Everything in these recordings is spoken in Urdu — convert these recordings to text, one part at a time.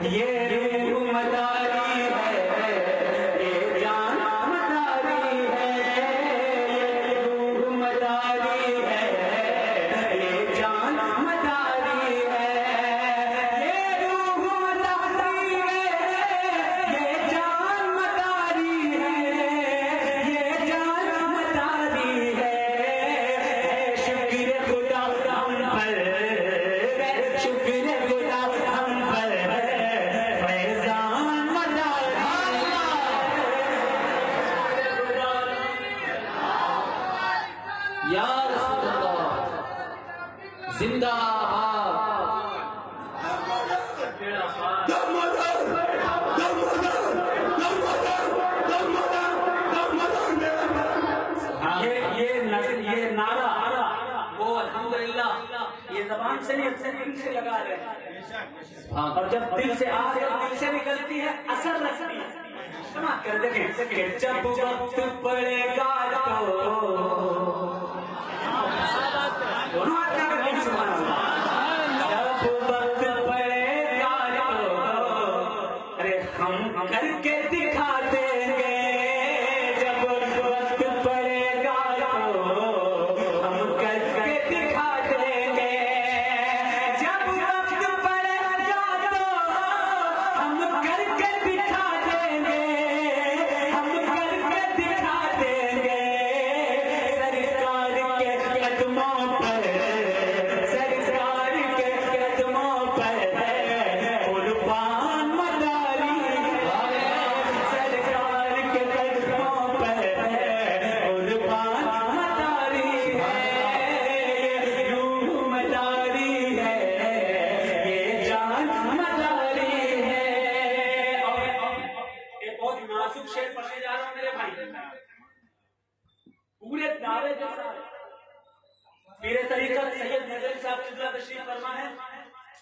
یہ روح مداری ہے، یہ جان مداری ہے، یہ روح مداری ہے، یہ جان مداری ہے، یہ روح مداری ہے، یہ جان مداری ہے، یہ جان مداری ہے، شکر خدا ہم پر، شکر خدا ہم پر فیضان مداری یا رسول اللہ زندہ یہ نعرہ وہ الحمدللہ یہ زبان سے نہیں اچھے دل سے لگا رہے ہیں، اور جب دل سے آتے دل سے نکلتی ہے اثر رکھتی ہے۔ سنا کر دیکھیں کہ جب وقت پڑے گا دونوں آتے ہیں سبحان اللہ، جب وقت پڑے گا ارے ہم کر کے دکھا دیں گے، جب وقت پڑے گا ہم کر کے دکھا دیں گے، جب وقت پڑے گا ہم کر کے دکھا دیں گے، ہم کر کے دکھا دیں گے، سرکار کے قدموں پر، سرکار کے قدموں پر قربان مداری، سرکار کے قدموں پر قربان مداری ہے، یہ روح مداری ہے، یہ جان مداری ہے۔ ایک بہت نازک شعر پڑھنے جا رہا ہوں میرے بھائی، پورے دعوے جیسا ہے۔ میرے طریقت سید نظری صاحب قبلہ تشریف فرما ہے،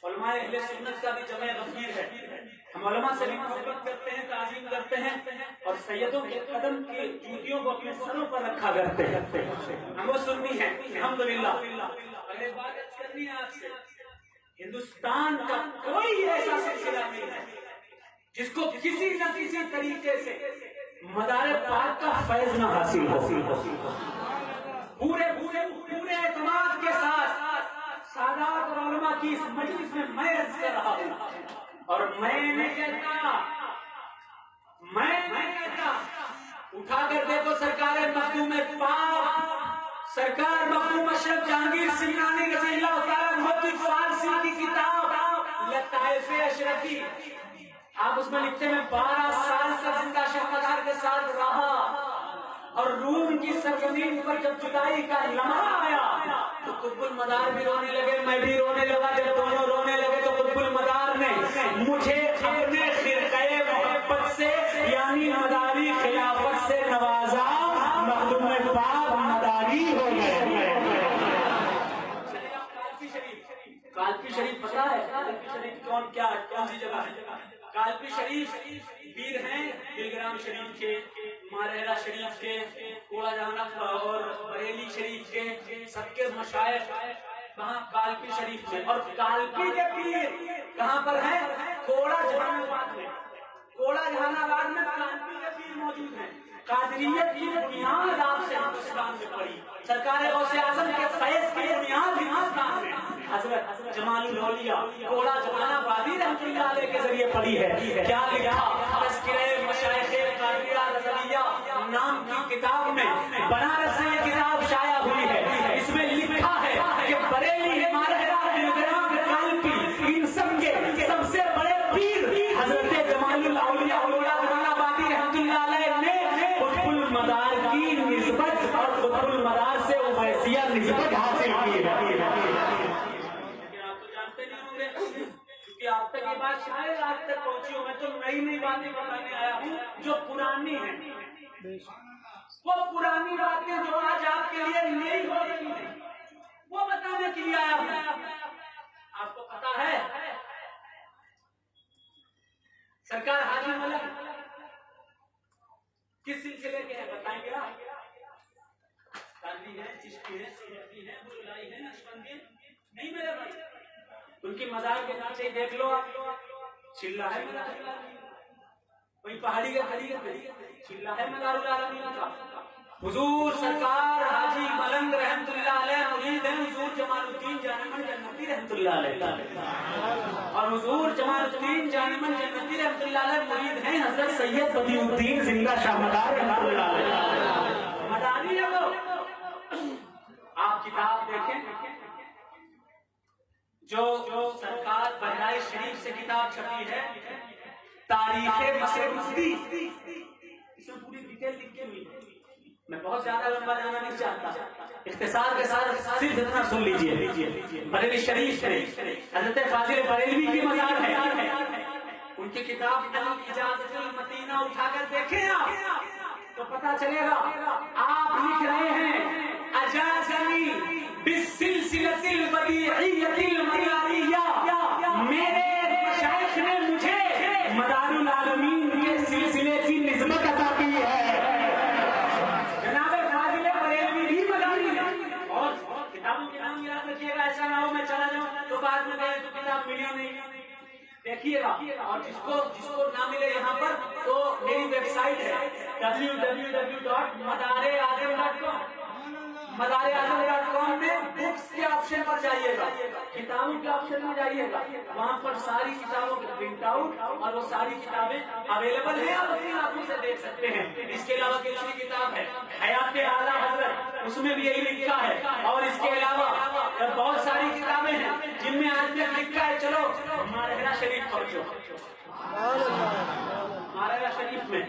علماء اہل سنت کا بھی جمع غفیر ہے، ہم علماء سے بھی محبت کرتے ہیں، تعظیم کرتے ہیں، اور سیدوں کے قدم کی جوتیوں کو اپنے سروں پر رکھا کرتے ہیں، ہم وہ سنی ہیں الحمدللہ۔ اور ایک بات عرض کرنی ہے آپ سے، ہندوستان کا کوئی ایسا سلسلہ نہیں ہے جس کو کسی نہ کسی طریقے سے مدار پاک کا فیض نہ حاصل ہو۔ پورے اعتماد کے ساتھ سادات اور علماء کی اس مجلس میں میں عرض کر رہا ہوں، اور میں نہیں کہتا، اٹھا کر دیکھو سرکار مخدوم پاک، سرکار مخدوم اشرف جہانگیر سمنانی رضی اللہ تعالیٰ عنہ فارسی کی کتاب لطائف اشرفی، آپ اس میں لکھتے ہیں 12 سال کا زندہ شہمدار کے ساتھ رہا، اور روم کی سرزمین پر جب جدائی کا لمحہ آیا تو قطب المدار بھی رونے لگے، میں بھی رونے لگا، جب دونوں رونے لگے تو قطب المدار نے مجھے اپنے خرقہ محبت سے یعنی مداری خلافت سے نوازا، مخدوم پاک مداری ہو گئے۔ کالپی شریف پتہ ہے کالپی شریف کون سی جگہ ہے؟ کالپی شریف پیر ہیں بلگرام شریف کے، مارہرہ شریف کے، کوڑا جہاں اور بریلی شریف کے، سب کے مشائخ وہاں کالپی شریف میں، اور کالپی کے پیر کہاں پر ہیں؟ کوڑا جہان آباد میں، کوڑا جہان آباد میں کالپی کے پیر موجود ہیں۔ قادریت کی بنیاد آپ سے ہندوستان میں پڑی، سرکار غوث اعظم کے فیض کی بنیاد ہندوستان میں حضرت جمال الاولیاء کوڑا جہان آبادی رحمۃ اللہ علیہ کے ذریعے پڑی ہے۔ کیا لکھا؟ تذکرہ مشائخ قادریہ رضویہ نام کی کتاب میں بنارس سے یہ کتاب شائع ہوئی ہے، اس میں لکھا ہے کہ بریلی مارہرہ بلگرام کالپی ان سب کے سب سے بڑے پیر حضرت جمال الاولیاء جہان آبادی رحمۃ اللہ علیہ نے قطب المدار کی نسبت اور قطب المدار سے اویسیہ نسبت حاصل کی ہے۔ آپ تو جانتے نہیں ہوں گے کیونکہ آپ تک یہ بات شاید آج تک پہنچی ہوں، میں تو نئی باتیں بتانے آیا ہوں جو پرانی ہیں، وہ پرانی باتیں جو آج آپ کے لیے نئی ہو رہی ہیں وہ بتانے کے لیے آیا ہوں۔ آپ کو پتا ہے سرکار حاجی ملک کس سلسلے کے ہیں بتائیں گے آپ؟ قادری ہے، چشتی ہے، سیدی ہے، بلائی ہے، نقشبندی نہیں میرے بھائی، ان کی مزار کے نیچے دیکھ لو آپ، چلا ہے وہی پہاڑی کا چلا ہے مدار العالمین کا. حضور سرکار حاجی ملنگ رحمت اللہ علیہ مرید ہیں حضور جمال الدین جانمن جنتی رحمت اللہ علیہ, اور حضور جمال الدین جانمن جنتی رحمت اللہ علیہ مرید ہیں حضرت سید بدیع الدین زندہ شاہ مدار رحمت اللہ علیہ. مداری ہے وہ. آپ کتاب دیکھیں جو سرکار بہرائچ شریف سے کتاب چھپی ہے تاریخ مصر مصری, اس میں پوری ڈیٹیل لکھی ہوئی ہے. میں بہت زیادہ لمبا جانا نہیں چاہتا, اختصار کے ساتھ صرف اتنا سن لیجئے. بریلی شریف حضرت فاضل بریلوی کی مزار ہے, ان کی کتاب اجازت المدینہ اٹھا کر دیکھیں آپ تو پتا چلے گا. آپ لکھ رہے ہیں اجازنی بالسلسلۃ البدیعیۃ المداریہ, میرے شیخ نے مجھے مدار العالمین کے سلسلے کی نسبت عطا کی ہے. جناب فاضل بریلوی بھی مداری ہے. اور کتابوں کے نام یاد رکھیے گا, ایسا نہ ہو میں چلا جاؤں تو بعد میں گئے تو کتاب ملی نہیں. دیکھیے گا, اور جس کو نہ ملے یہاں پر تو میری ویب سائٹ ہے www.madareazam.com. madareazam.com میں بکس کے آپشن پر جائیے گا, کتابوں کے آپشن میں جائیے گا, وہاں پر ساری کتابوں کے پرنٹ آؤٹ اور وہ ساری کتابیں اویلیبل ہیں, آپ اپنی آنکھوں سے دیکھ سکتے ہیں. اس کے علاوہ دوسری کتاب ہے حیات اعلیٰ حضرت, اس میں بھی یہی لکھا ہے. اور اس کے علاوہ بہت ساری کتابیں ہیں جن میں آج تک لکھا ہے. چلو مارہرہ شریف پہنچو. مارہرہ شریف میں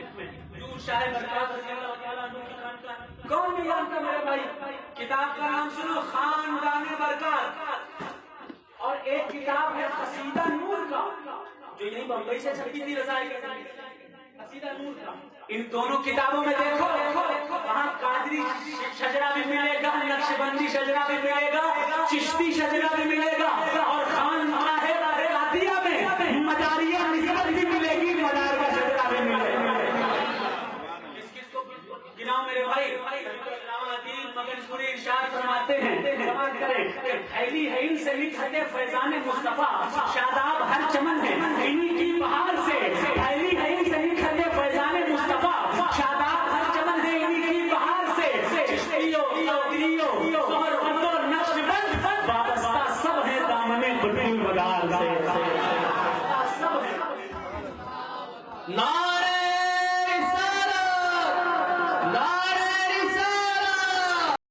شاہ برکات رضی اللہ تعالیٰ عنہ کی خانقاہ, کون نہیں جانتا میرے بھائی. کتاب کا نام سنو خاندان برکات, اور ایک کتاب ہے قصیدہ نور کا جو یہی بمبئی سے چھپی تھی رضائی کے قصیدہ نور کا. ان دونوں کتابوں میں دیکھو وہاں قادری شجرہ بھی ملے گا, نقشبندی شجرہ بھی ملے گا, چشتی شجرہ بھی ملے گا, اور خانقاہ قادریہ میں مداریہ نسبت بھی ملے گی, مدار کا شجرہ بھی ملے گا. جناب میرے بھائی مگن پوری ارشاد فرماتے ہیں, سماعت کریں, حیلی حیل سے مدحت فیضان مصطفیٰ, شاداب ہر چمن ہے انہی کی بہار سے. حیلی حیل سے مدحت فیضان مصطفیٰ, شاداب ہر چمن ہے انہی کی بہار سے. چشتیوں قادریوں سہروردوں نقشبند وابستہ سب ہے دامن قطب البگار سے. سب ہے